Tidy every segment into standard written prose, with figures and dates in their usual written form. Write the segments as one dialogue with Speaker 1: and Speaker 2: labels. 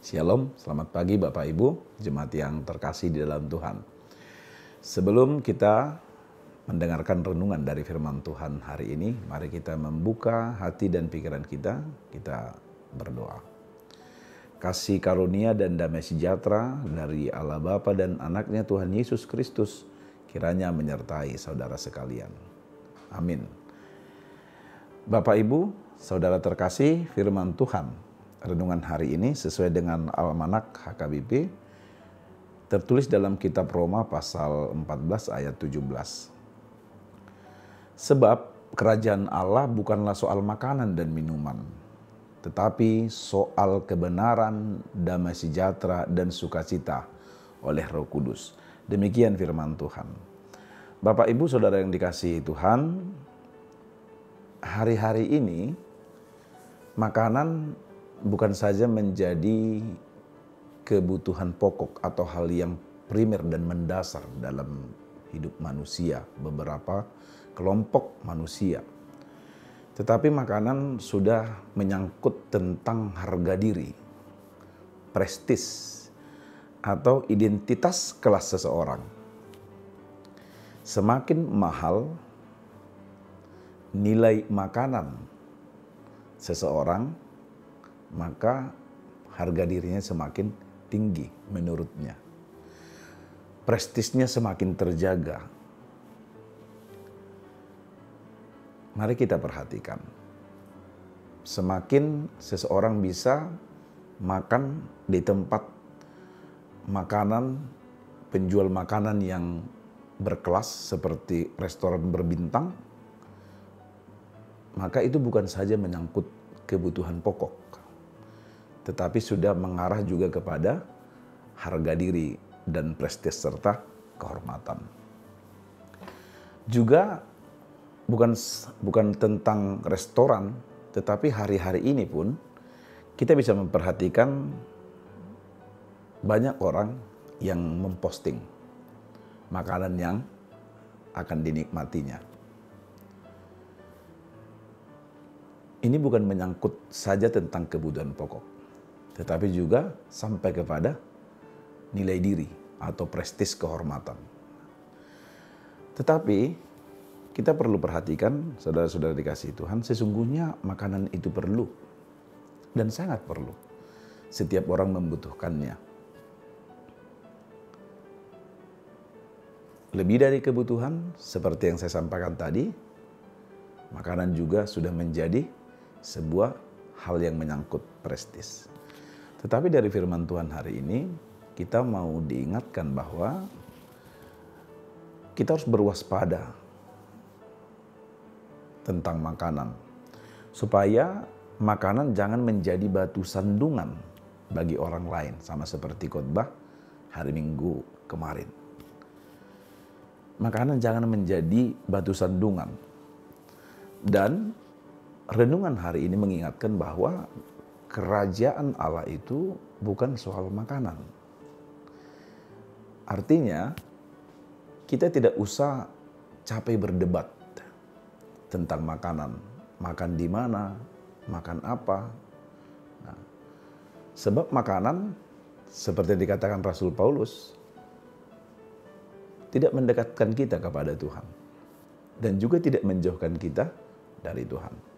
Speaker 1: Shalom, selamat pagi Bapak Ibu, jemaat yang terkasih di dalam Tuhan. Sebelum kita mendengarkan renungan dari firman Tuhan hari ini, mari kita membuka hati dan pikiran kita berdoa. Kasih karunia dan damai sejahtera dari Allah Bapa dan Anaknya Tuhan Yesus Kristus kiranya menyertai saudara sekalian. Amin. Bapak Ibu, saudara terkasih, firman Tuhan renungan hari ini sesuai dengan Almanak HKBP tertulis dalam kitab Roma pasal 14 ayat 17. Sebab kerajaan Allah bukanlah soal makanan dan minuman, tetapi soal kebenaran, damai sejahtera, dan sukacita oleh Roh Kudus. Demikian firman Tuhan. Bapak Ibu Saudara yang dikasihi Tuhan, hari-hari ini makanan bukan saja menjadi kebutuhan pokok atau hal yang primer dan mendasar dalam hidup manusia, beberapa kelompok manusia. Tetapi makanan sudah menyangkut tentang harga diri, prestis, atau identitas kelas seseorang. Semakin mahal nilai makanan seseorang, maka harga dirinya semakin tinggi menurutnya. Prestisnya semakin terjaga. Mari kita perhatikan. Semakin seseorang bisa makan di tempat makanan, penjual makanan yang berkelas seperti restoran berbintang, maka itu bukan saja menyangkut kebutuhan pokok, tetapi sudah mengarah juga kepada harga diri dan prestis serta kehormatan. Juga bukan tentang restoran, tetapi hari-hari ini pun kita bisa memperhatikan banyak orang yang memposting makanan yang akan dinikmatinya. Ini bukan menyangkut saja tentang kebutuhan pokok, tetapi juga sampai kepada nilai diri atau prestis kehormatan. Tetapi kita perlu perhatikan, saudara-saudara dikasihi Tuhan, sesungguhnya makanan itu perlu dan sangat perlu. Setiap orang membutuhkannya. Lebih dari kebutuhan, seperti yang saya sampaikan tadi, makanan juga sudah menjadi sebuah hal yang menyangkut prestis. Tetapi dari firman Tuhan hari ini, kita mau diingatkan bahwa kita harus berwaspada tentang makanan. Supaya makanan jangan menjadi batu sandungan bagi orang lain. Sama seperti khotbah hari Minggu kemarin. Makanan jangan menjadi batu sandungan. Dan renungan hari ini mengingatkan bahwa kerajaan Allah itu bukan soal makanan. Artinya, kita tidak usah capek berdebat tentang makanan. Makan di mana, makan apa. Nah, sebab makanan, seperti dikatakan Rasul Paulus, tidak mendekatkan kita kepada Tuhan. Dan juga tidak menjauhkan kita dari Tuhan.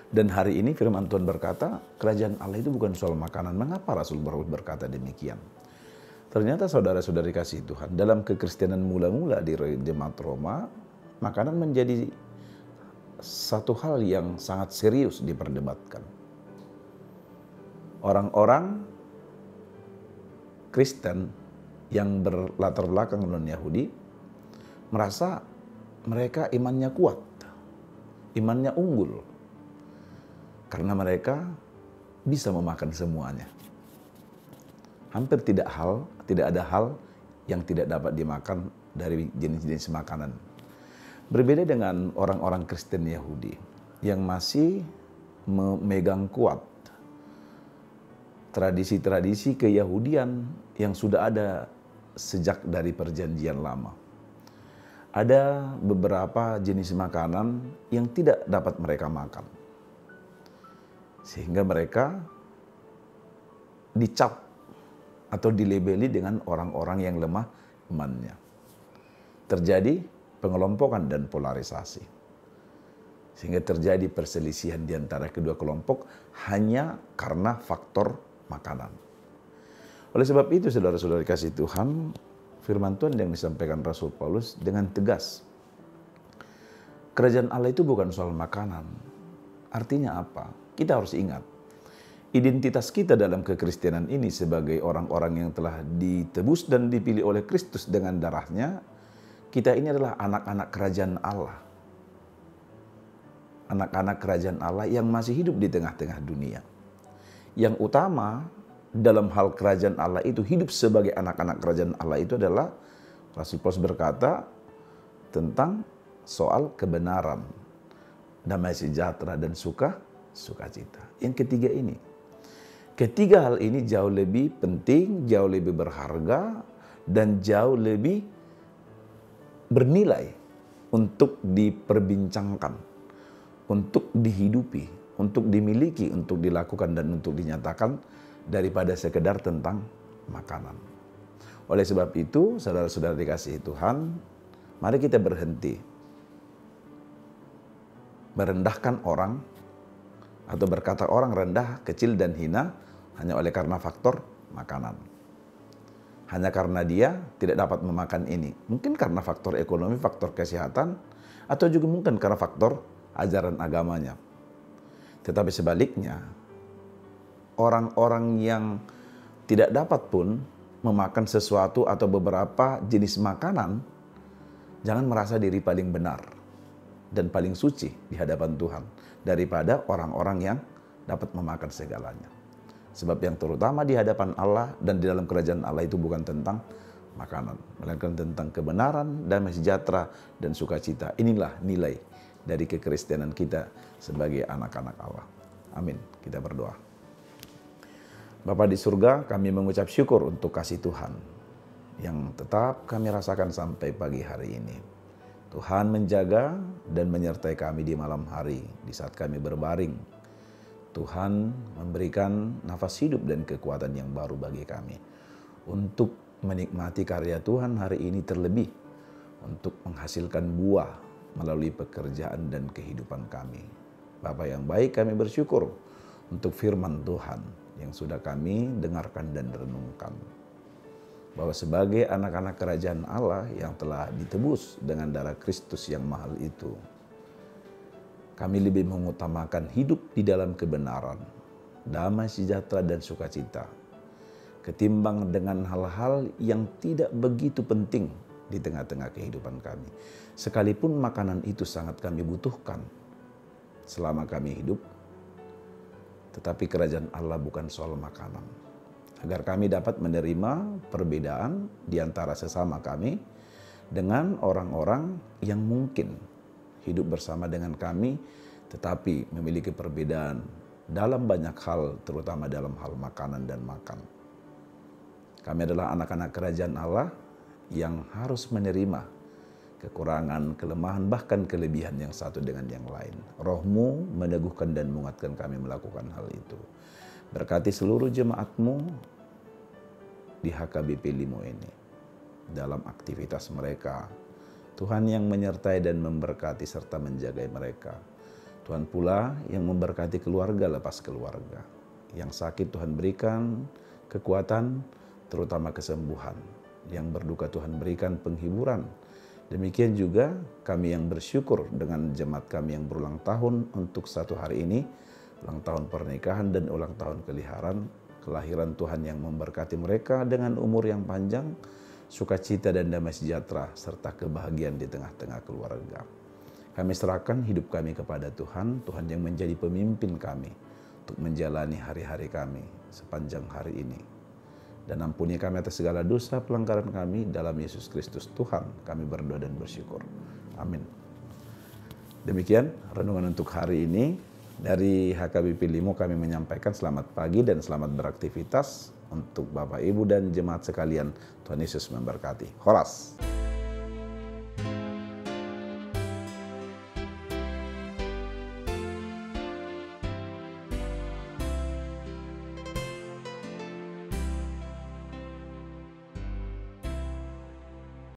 Speaker 1: Dan hari ini firman Tuhan berkata, kerajaan Allah itu bukan soal makanan. Mengapa Rasul Paulus berkata demikian? Ternyata saudara-saudari kasih Tuhan, dalam kekristenan mula-mula di jemaat Roma, makanan menjadi satu hal yang sangat serius diperdebatkan. Orang-orang Kristen yang berlatar belakang non-Yahudi merasa mereka imannya kuat, imannya unggul. Karena mereka bisa memakan semuanya. Hampir tidak ada hal yang tidak dapat dimakan dari jenis-jenis makanan. Berbeda dengan orang-orang Kristen Yahudi yang masih memegang kuat tradisi-tradisi keyahudian yang sudah ada sejak dari perjanjian lama. Ada beberapa jenis makanan yang tidak dapat mereka makan. Sehingga mereka dicap atau dilabeli dengan orang-orang yang lemah imannya. Terjadi pengelompokan dan polarisasi. Sehingga terjadi perselisihan di antara kedua kelompok hanya karena faktor makanan. Oleh sebab itu, saudara-saudara kasih Tuhan, firman Tuhan yang disampaikan Rasul Paulus dengan tegas. Kerajaan Allah itu bukan soal makanan. Artinya apa? Kita harus ingat, identitas kita dalam kekristenan ini sebagai orang-orang yang telah ditebus dan dipilih oleh Kristus dengan darahnya, kita ini adalah anak-anak kerajaan Allah. Anak-anak kerajaan Allah yang masih hidup di tengah-tengah dunia. Yang utama dalam hal kerajaan Allah itu, hidup sebagai anak-anak kerajaan Allah itu adalah, Rasul Paulus berkata tentang soal kebenaran, damai sejahtera dan sukacita. Yang ketiga ini. Ketiga hal ini jauh lebih penting, jauh lebih berharga, dan jauh lebih bernilai untuk diperbincangkan, untuk dihidupi, untuk dimiliki, untuk dilakukan, dan untuk dinyatakan daripada sekedar tentang makanan. Oleh sebab itu, saudara-saudara dikasihi Tuhan, mari kita berhenti merendahkan orang atau berkata orang rendah, kecil, dan hina hanya oleh karena faktor makanan. Hanya karena dia tidak dapat memakan ini. Mungkin karena faktor ekonomi, faktor kesehatan, atau juga mungkin karena faktor ajaran agamanya. Tetapi sebaliknya, orang-orang yang tidak dapat pun memakan sesuatu atau beberapa jenis makanan, jangan merasa diri paling benar dan paling suci di hadapan Tuhan daripada orang-orang yang dapat memakan segalanya. Sebab yang terutama di hadapan Allah dan di dalam kerajaan Allah itu bukan tentang makanan, melainkan tentang kebenaran, damai sejahtera, dan sukacita. Inilah nilai dari kekristenan kita sebagai anak-anak Allah. Amin. Kita berdoa. Bapa di surga, kami mengucap syukur untuk kasih Tuhan yang tetap kami rasakan sampai pagi hari ini. Tuhan menjaga dan menyertai kami di malam hari, di saat kami berbaring. Tuhan memberikan nafas hidup dan kekuatan yang baru bagi kami untuk menikmati karya Tuhan hari ini, terlebih untuk menghasilkan buah melalui pekerjaan dan kehidupan kami. Bapa yang baik, kami bersyukur untuk firman Tuhan yang sudah kami dengarkan dan renungkan. Bahwa sebagai anak-anak kerajaan Allah yang telah ditebus dengan darah Kristus yang mahal itu, kami lebih mengutamakan hidup di dalam kebenaran, damai sejahtera, dan sukacita, ketimbang dengan hal-hal yang tidak begitu penting di tengah-tengah kehidupan kami. Sekalipun makanan itu sangat kami butuhkan selama kami hidup, tetapi kerajaan Allah bukan soal makanan. Agar kami dapat menerima perbedaan di antara sesama kami dengan orang-orang yang mungkin hidup bersama dengan kami, tetapi memiliki perbedaan dalam banyak hal, terutama dalam hal makanan dan makan. Kami adalah anak-anak kerajaan Allah yang harus menerima kekurangan, kelemahan, bahkan kelebihan yang satu dengan yang lain. Roh-Mu meneguhkan dan menguatkan kami melakukan hal itu. Berkati seluruh jemaat-Mu di HKBP Limo ini dalam aktivitas mereka. Tuhan yang menyertai dan memberkati serta menjaga mereka. Tuhan pula yang memberkati keluarga lepas keluarga. Yang sakit Tuhan berikan kekuatan, terutama kesembuhan. Yang berduka Tuhan berikan penghiburan. Demikian juga kami yang bersyukur dengan jemaat kami yang berulang tahun untuk satu hari ini, ulang tahun pernikahan dan ulang tahun kelahiran Tuhan yang memberkati mereka dengan umur yang panjang, sukacita dan damai sejahtera, serta kebahagiaan di tengah-tengah keluarga. Kami serahkan hidup kami kepada Tuhan, Tuhan yang menjadi pemimpin kami untuk menjalani hari-hari kami sepanjang hari ini. Dan ampuni kami atas segala dosa pelanggaran kami dalam Yesus Kristus Tuhan. Kami berdoa dan bersyukur. Amin. Demikian renungan untuk hari ini. Dari HKBP Limo kami menyampaikan selamat pagi dan selamat beraktivitas untuk Bapak, Ibu, dan jemaat sekalian. Tuhan Yesus memberkati. Horas.